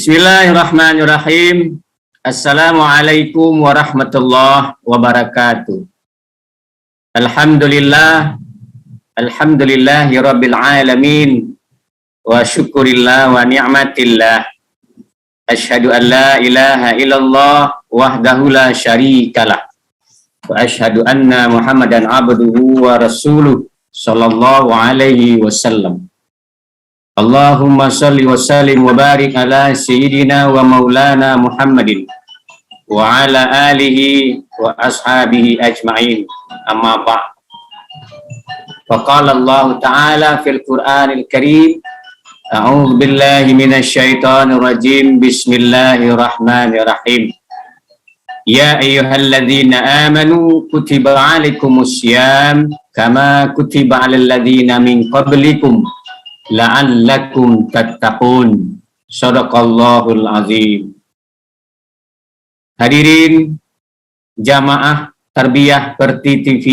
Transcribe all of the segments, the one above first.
Bismillahirrahmanirrahim. Assalamualaikum warahmatullahi wabarakatuh. Alhamdulillahi rabbil alamin. Wa syukurillah wa ni'matillah. Asyhadu an la ilaha illallah wahdahu la syarikalah. Wa asyhadu anna Muhammadan abduhu wa rasuluh sallallahu alaihi wasallam. Allahumma salli wa sallim wa barik ala sayyidina wa maulana Muhammadin wa ala alihi wa ashabihi ajma'in. Amma ba'd. Faqala Allah Ta'ala fil Qur'anil Karim, a'udzu billahi minasy syaithanir rajim. Bismillahirrahmanirrahim. Ya ayyuhalladzina amanu kutiba 'alaikumus syiyam kama kutiba 'alal ladzina min qablikum la'allakum tattaqun. Shadaqallahul azim. Hadirin jamaah tarbiyah Perti TV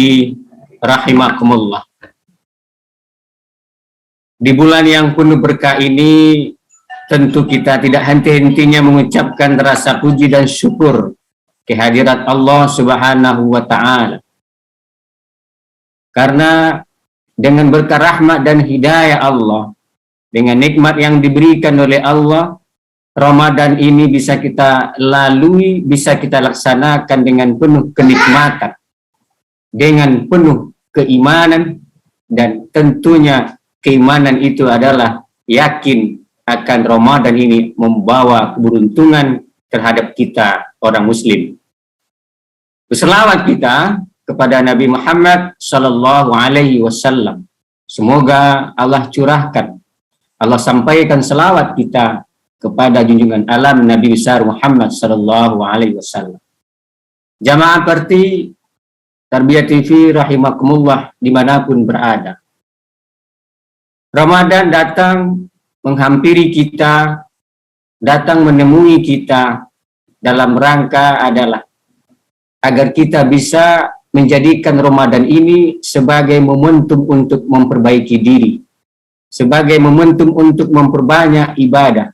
rahimakumullah. Di bulan yang penuh berkah ini tentu kita tidak henti-hentinya mengucapkan rasa puji dan syukur kehadirat Allah Subhanahu wa taala. Karena dengan berkah rahmat dan hidayah Allah, dengan nikmat yang diberikan oleh Allah, Ramadan ini bisa kita lalui, bisa kita laksanakan dengan penuh kenikmatan, dengan penuh keimanan, dan tentunya keimanan itu adalah yakin akan Ramadan ini membawa keberuntungan terhadap kita orang muslim. Berselawat kita kepada Nabi Muhammad sallallahu alaihi wasallam. Semoga Allah curahkan, Allah sampaikan selawat kita kepada junjungan alam Nabi besar Muhammad sallallahu alaihi wasallam. Jamaah Perti Tarbiyah TV rahimakumullah dimanapun berada. Ramadan datang menghampiri kita, datang menemui kita dalam rangka adalah agar kita bisa menjadikan Ramadan ini sebagai momentum untuk memperbaiki diri, sebagai momentum untuk memperbanyak ibadah.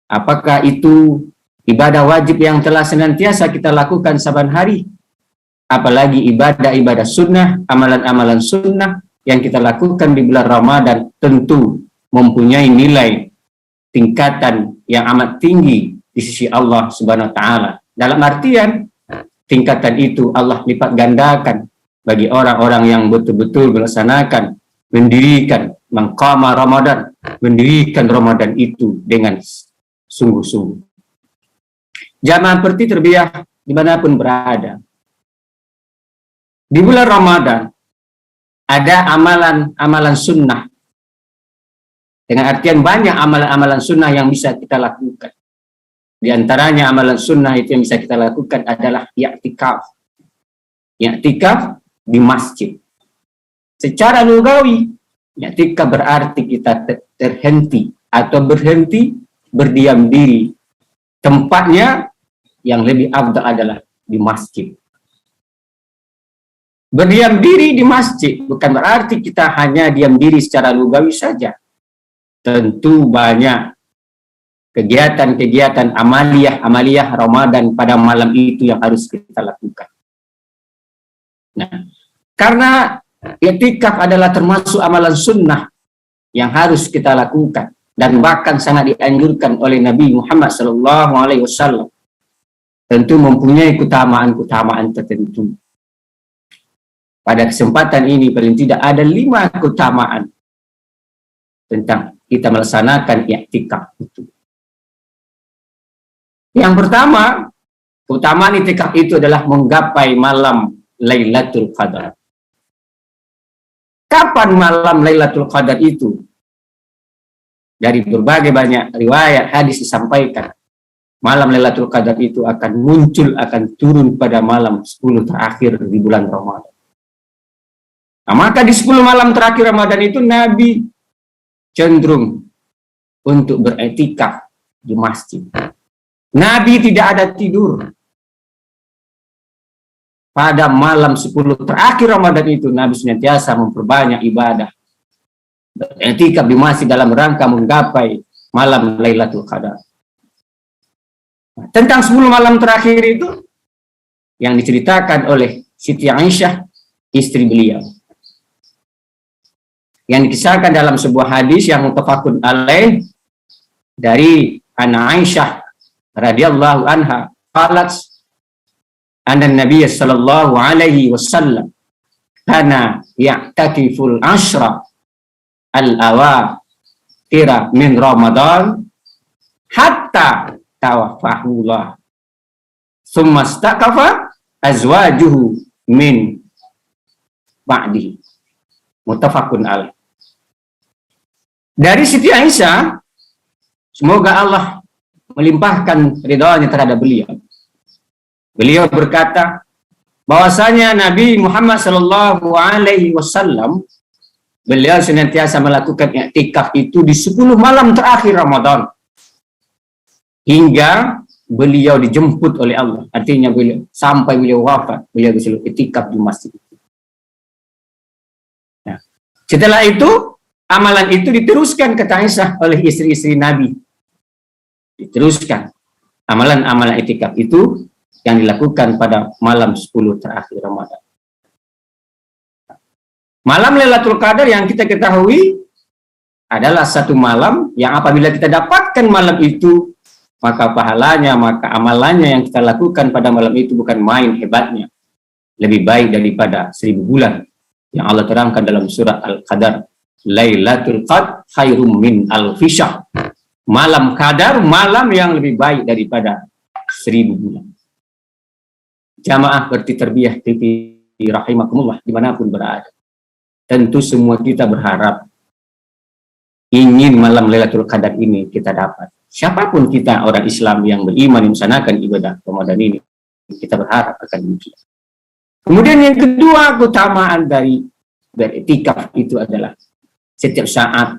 Apakah itu ibadah wajib yang telah senantiasa kita lakukan saban hari, apalagi ibadah-ibadah sunnah, amalan-amalan sunnah yang kita lakukan di bulan Ramadan tentu mempunyai nilai tingkatan yang amat tinggi di sisi Allah Subhanahu wa taala. Dalam artian tingkatan itu Allah lipat gandakan bagi orang-orang yang betul-betul melaksanakan, mendirikan maqama Ramadan, mendirikan Ramadan itu dengan sungguh-sungguh. Jamaah Perti Tarbiyah dimanapun berada, di bulan Ramadan ada amalan-amalan sunnah, dengan artian banyak amalan-amalan sunnah yang bisa kita lakukan. Di antaranya amalan sunnah itu yang bisa kita lakukan adalah i'tikaf. I'tikaf di masjid. Secara lugawi, i'tikaf berarti kita terhenti atau berhenti berdiam diri. Tempatnya yang lebih afdal adalah di masjid. Berdiam diri di masjid bukan berarti kita hanya diam diri secara lugawi saja. Tentu banyak kegiatan-kegiatan amaliyah Ramadan pada malam itu yang harus kita lakukan. Nah, karena i'tikaf adalah termasuk amalan sunnah yang harus kita lakukan dan bahkan sangat dianjurkan oleh Nabi Muhammad SAW, tentu mempunyai keutamaan-keutamaan tertentu. Pada kesempatan ini paling tidak ada 5 keutamaan tentang kita melaksanakan i'tikaf itu. Yang pertama, keutamaan i'tikaf itu adalah menggapai malam Lailatul Qadar. Kapan malam Lailatul Qadar itu? Dari berbagai banyak riwayat hadis disampaikan, malam Lailatul Qadar itu akan muncul, akan turun pada malam 10 terakhir di bulan Ramadan. Nah, maka di 10 malam terakhir Ramadan itu Nabi cenderung untuk beriktikaf di masjid. Nabi tidak ada tidur. Pada malam 10 terakhir Ramadan itu Nabi senantiasa memperbanyak ibadah. Beriktikaf di masjid dalam rangka menggapai malam Lailatul Qadar. Tentang 10 malam terakhir itu yang diceritakan oleh Siti Aisyah, istri beliau, yang dikisahkan dalam sebuah hadis yang muttafaqun alaih dari Ana Aisyah radhiyallahu anha, qalat anna Nabiy sallallahu alaihi wasallam kana ya'takiful ashra al-awakhir min Ramadan hatta tawaffahullah summa istaqafa azwajuhu min ba'dihi, muttafaqun alaih. Dari Siti Aisyah, semoga Allah melimpahkan ridhonya terhadap beliau. Beliau berkata bahwasanya Nabi Muhammad sallallahu alaihi wasallam beliau senantiasa melakukan i'tikaf itu di 10 malam terakhir Ramadan hingga beliau dijemput oleh Allah. Artinya beliau sampai beliau wafat, beliau selalu i'tikaf di masjid itu. Nah, setelah itu amalan itu diteruskan kata Aisyah oleh istri-istri Nabi. Diteruskan amalan-amalan i'tikaf itu yang dilakukan pada malam 10 terakhir Ramadan. Malam Lailatul Qadar yang kita ketahui adalah satu malam yang apabila kita dapatkan malam itu, maka pahalanya, maka amalannya yang kita lakukan pada malam itu bukan main hebatnya. Lebih baik daripada 1000 bulan yang Allah terangkan dalam surat Al-Qadar. Lailatul Qadar khairum min alfi syahr. Malam Qadar, malam yang lebih baik daripada 1000 bulan. Jamaah berarti terbiah TV rahimakumullah dimanapun berada. Tentu semua kita berharap ingin malam Lailatul Qadar ini kita dapat. Siapapun kita orang Islam yang beriman melaksanakan ibadah Ramadan ini, kita berharap akan demikian. Kemudian yang kedua, keutamaan dari beriktikaf itu adalah setiap saat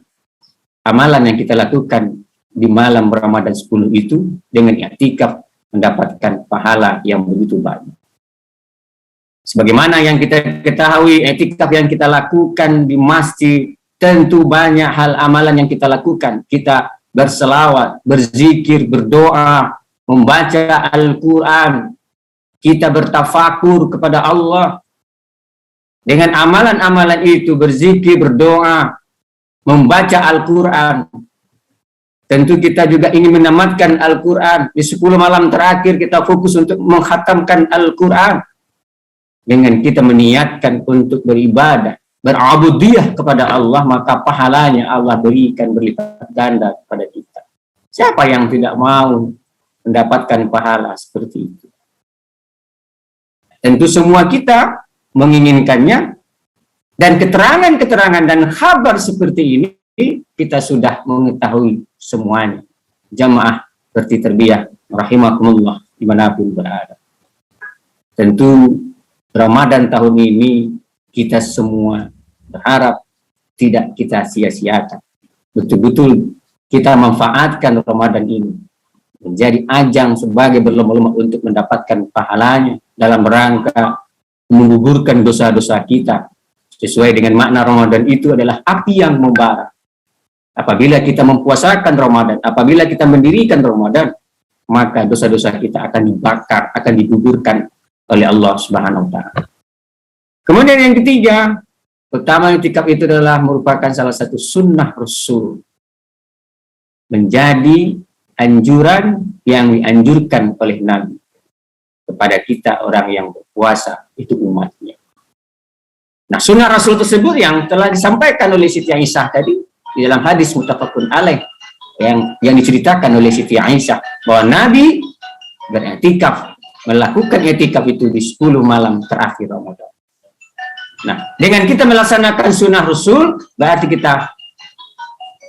amalan yang kita lakukan di malam Ramadan 10 itu dengan i'tikaf mendapatkan pahala yang begitu banyak. Sebagaimana yang kita ketahui, i'tikaf yang kita lakukan di masjid, tentu banyak hal amalan yang kita lakukan. Kita berselawat, berzikir, berdoa, membaca Al-Quran, kita bertafakur kepada Allah. Dengan amalan-amalan itu, berzikir, berdoa, membaca Al-Quran, tentu kita juga ingin menamatkan Al-Quran. Di 10 malam terakhir kita fokus untuk mengkhatamkan Al-Quran. Dengan kita meniatkan untuk beribadah, berabudiyah kepada Allah, maka pahalanya Allah berikan berlipat ganda kepada kita. Siapa yang tidak mau mendapatkan pahala seperti itu? Tentu semua kita menginginkannya, dan keterangan-keterangan dan kabar seperti ini kita sudah mengetahui semuanya. Jamaah berarti terbiah rahimakumullah dimanapun berada. Tentu Ramadan tahun ini kita semua berharap tidak kita sia-siakan. Betul-betul kita manfaatkan Ramadan ini menjadi ajang sebagai berlomba-lomba untuk mendapatkan pahalanya dalam rangka menggugurkan dosa-dosa kita. Sesuai dengan makna Ramadan itu adalah api yang membara. Apabila kita mempuasakan Ramadan, apabila kita mendirikan Ramadan, maka dosa-dosa kita akan dibakar, akan digugurkan oleh Allah Subhanahu wa Ta'ala. Kemudian yang ketiga, pertama i'tikaf itu adalah merupakan salah satu sunnah Rasul, menjadi anjuran yang dianjurkan oleh Nabi kepada kita orang yang berpuasa, itu umatnya. Nah, sunnah Rasul tersebut yang telah disampaikan oleh Siti Aisyah tadi di dalam hadis muttafaqun alaih yang diceritakan oleh Siti Aisyah bahwa Nabi beriktikaf, melakukan i'tikaf itu di 10 malam terakhir Ramadan. Nah, dengan kita melaksanakan sunnah Rasul, berarti kita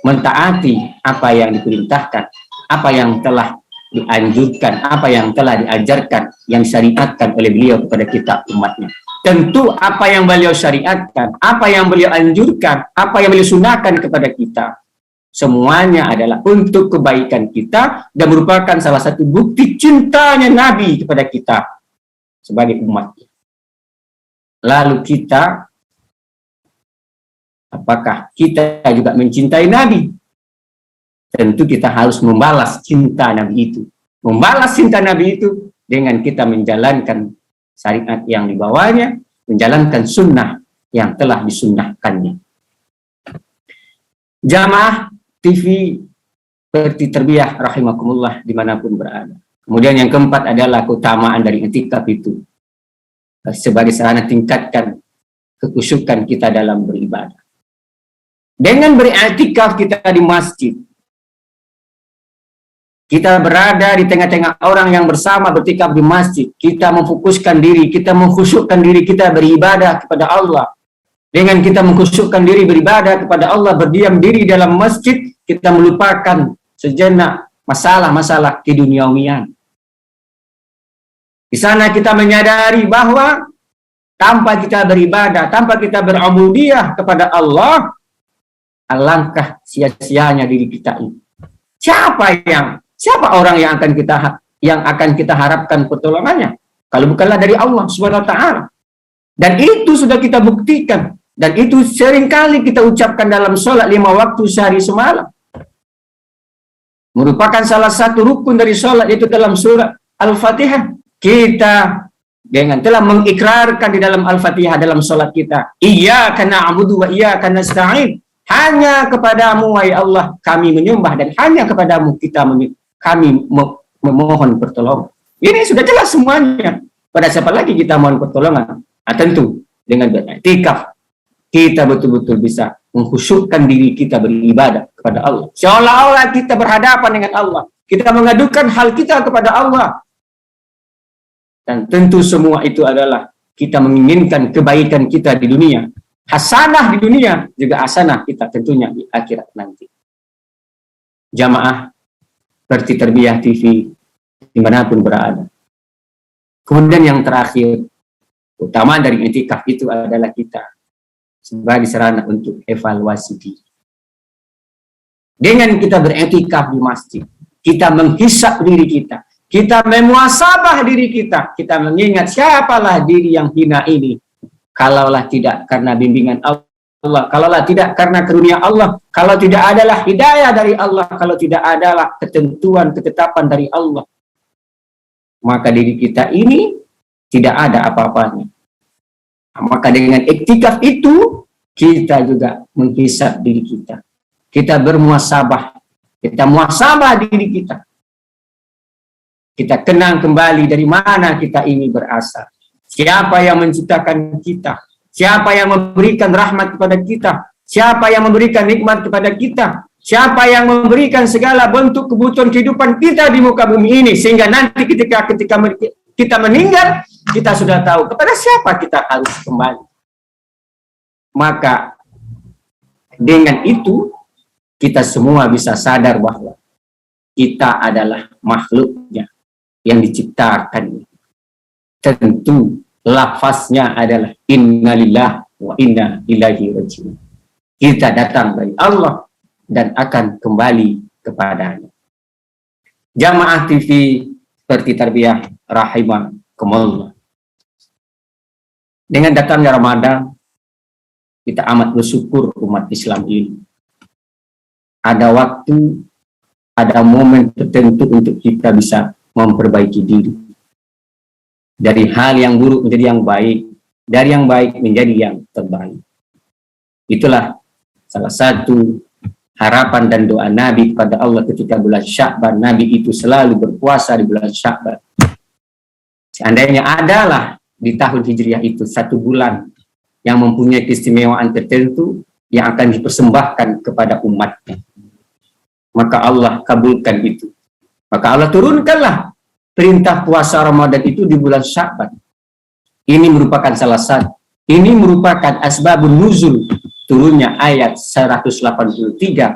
mentaati apa yang diperintahkan, apa yang telah dianjurkan, apa yang telah diajarkan, yang syariatkan oleh beliau kepada kita umatnya. Tentu apa yang beliau syariatkan, apa yang beliau anjurkan, apa yang beliau sunahkan kepada kita, semuanya adalah untuk kebaikan kita dan merupakan salah satu bukti cintanya Nabi kepada kita sebagai umatnya. Lalu kita, apakah kita juga mencintai Nabi? Tentu kita harus membalas cinta Nabi itu membalas cinta Nabi itu dengan kita menjalankan syariat yang dibawanya, menjalankan sunnah yang telah disunnahkannya. Jamaah TV seperti Terbiyah rahimakumullah dimanapun berada. Kemudian yang keempat adalah keutamaan dari i'tikaf itu sebagai sarana tingkatkan kekhusyukan kita dalam beribadah. Dengan beriktikaf kita di masjid, kita berada di tengah-tengah orang yang bersama beriktikaf di masjid, kita memfokuskan diri, kita mengkhusyukkan diri kita beribadah kepada Allah. Dengan kita mengkhusyukkan diri beribadah kepada Allah, berdiam diri dalam masjid, kita melupakan sejenak masalah-masalah keduniawian. Di sana kita menyadari bahwa tanpa kita beribadah, tanpa kita berubudiyah kepada Allah, alangkah sia-sianya diri kita ini. Siapa orang yang akan kita harapkan pertolongannya kalau bukanlah dari Allah Subhanahu wa taala. Dan itu sudah kita buktikan, dan itu seringkali kita ucapkan dalam sholat 5 waktu sehari semalam. Merupakan salah satu rukun dari sholat, itu dalam surat Al-Fatihah. Kita dengan telah mengikrarkan di dalam Al-Fatihah dalam sholat kita, iyyaka na'budu wa iyyaka nasta'in. Hanya kepadamu, wahai Allah, kami menyembah, dan hanya kepadamu kami memohon pertolongan. Ini sudah jelas semuanya. Pada siapa lagi kita mohon pertolongan? Nah, tentu dengan beriktikaf kita betul-betul bisa mengkhusyukkan diri kita beribadah kepada Allah. Seolah-olah kita berhadapan dengan Allah. Kita mengadukan hal kita kepada Allah. Dan tentu semua itu adalah kita menginginkan kebaikan kita di dunia. Hasanah di dunia, juga hasanah kita tentunya di akhirat nanti. Jamaah seperti Terbiyah TV dimanapun berada. Kemudian yang terakhir, utama dari i'tikaf itu adalah kita sebagai sarana untuk evaluasi diri. Dengan kita beriktikaf di masjid, kita menghisap diri kita, kita memuhasabah diri kita, kita mengingat siapalah diri yang hina ini. Kalaulah tidak karena bimbingan Allah, kalaulah tidak karena karunia Allah, kalau tidak adalah hidayah dari Allah, kalau tidak adalah ketentuan, ketetapan dari Allah, maka diri kita ini tidak ada apa-apanya. Maka dengan iktikaf itu, kita juga menghisap diri kita. Kita bermuhasabah, kita muhasabah diri kita. Kita kenang kembali dari mana kita ini berasal. Siapa yang menciptakan kita? Siapa yang memberikan rahmat kepada kita? Siapa yang memberikan nikmat kepada kita? Siapa yang memberikan segala bentuk kebutuhan kehidupan kita di muka bumi ini? Sehingga nanti ketika kita meninggal, kita sudah tahu kepada siapa kita harus kembali. Maka dengan itu, kita semua bisa sadar bahwa kita adalah makhluknya yang diciptakan. Tentu lafaznya adalah innalillah wa inna ilaihi raji'un. Kita datang dari Allah dan akan kembali kepadanya. Jamaah TV seperti Terbiyah rahimakumullah. Dengan datangnya Ramadan, kita amat bersyukur umat Islam ini. Ada waktu, ada momen tertentu untuk kita bisa memperbaiki diri. Dari hal yang buruk menjadi yang baik, dari yang baik menjadi yang terbaik. Itulah salah satu harapan dan doa Nabi kepada Allah ketika bulan Sya'ban. Nabi itu selalu berpuasa di bulan Sya'ban. Seandainya adalah di tahun Hijriah itu 1 bulan yang mempunyai keistimewaan tertentu yang akan dipersembahkan kepada umatnya, maka Allah kabulkan itu. Maka Allah turunkanlah perintah puasa Ramadan itu di bulan Sya'ban. Ini merupakan salah satu. Ini merupakan asbabun nuzul turunnya ayat 183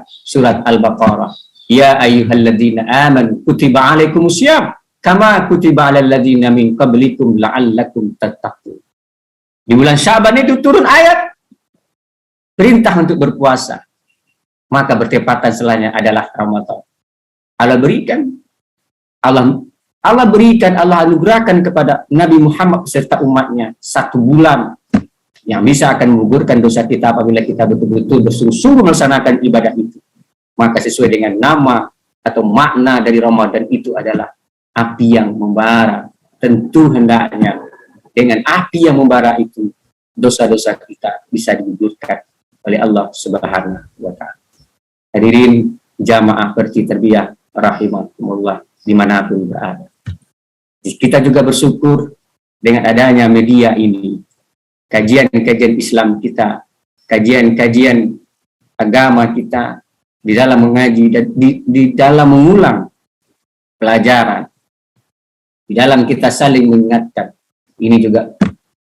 surat Al-Baqarah. Ya ayyuhalladzina amanu kutiba alaikumusiyam kama kutiba alal ladzina min qablikum la'allakum tattaqun. Di bulan Sya'ban itu turun ayat perintah untuk berpuasa. Maka bertepatan setelahnya adalah Ramadan. Allah berikan, Allah anugerahkan kepada Nabi Muhammad serta umatnya 1 bulan yang bisa akan menggugurkan dosa kita apabila kita betul-betul bersungguh-sungguh melaksanakan ibadah itu. Maka sesuai dengan nama atau makna dari Ramadan itu adalah api yang membara. Tentu hendaknya dengan api yang membara itu dosa-dosa kita bisa digugurkan oleh Allah Subhanahu wa Ta'ala. Hadirin jamaah Perti Tarbiyah rahimakumullah dimanapun berada. Kita juga bersyukur dengan adanya media ini, kajian-kajian Islam kita, kajian-kajian agama kita di dalam mengaji dan di dalam mengulang pelajaran, di dalam kita saling mengingatkan. Ini juga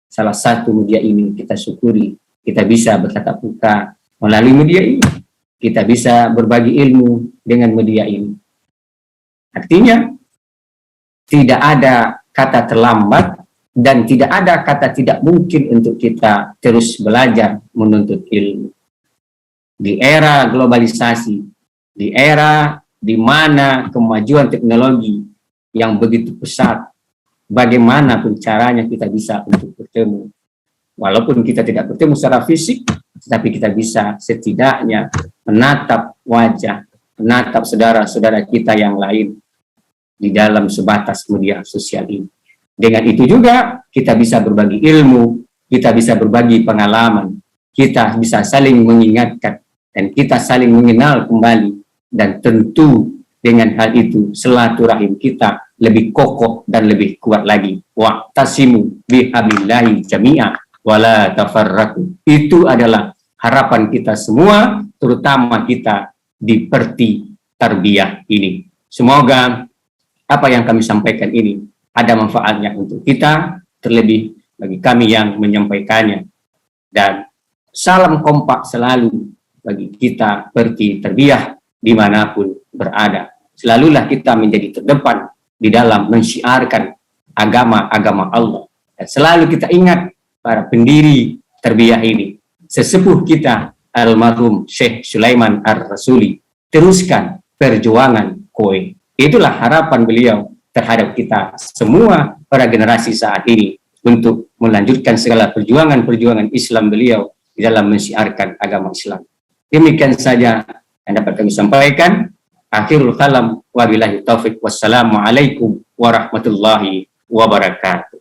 salah satu media ini kita syukuri, kita bisa bertatap muka melalui media ini. Kita bisa berbagi ilmu dengan media ini. Artinya, tidak ada kata terlambat dan tidak ada kata tidak mungkin untuk kita terus belajar menuntut ilmu. Di era globalisasi, di era di mana kemajuan teknologi yang begitu pesat, bagaimanapun caranya kita bisa untuk bertemu. Walaupun kita tidak bertemu secara fisik, tetapi kita bisa setidaknya menatap wajah, menatap saudara-saudara kita yang lain di dalam sebatas media sosial ini. Dengan itu juga kita bisa berbagi ilmu, kita bisa berbagi pengalaman, kita bisa saling mengingatkan, dan kita saling mengenal kembali. Dan tentu dengan hal itu silaturahim kita lebih kokoh dan lebih kuat lagi. Wa'tasimu bihablillahi jami'ah wala tafarraqu. Itu adalah harapan kita semua, terutama kita di Perti Tarbiyah ini. Semoga apa yang kami sampaikan ini ada manfaatnya untuk kita, terlebih bagi kami yang menyampaikannya. Dan salam kompak selalu bagi kita Perti Tarbiyah dimanapun berada. Selalulah kita menjadi terdepan di dalam mensyiarkan agama-agama Allah. Dan selalu kita ingat para pendiri tarbiyah ini, sesepuh kita almarhum Syekh Sulaiman Ar-Rasuli, teruskan perjuangan kowe. Itulah harapan beliau terhadap kita semua para generasi saat ini untuk melanjutkan segala perjuangan-perjuangan Islam beliau di dalam mensyiarkan agama Islam. Demikian saja yang dapat kami sampaikan. Akhirul kalam wabillahi taufik. Wassalamualaikum warahmatullahi wabarakatuh.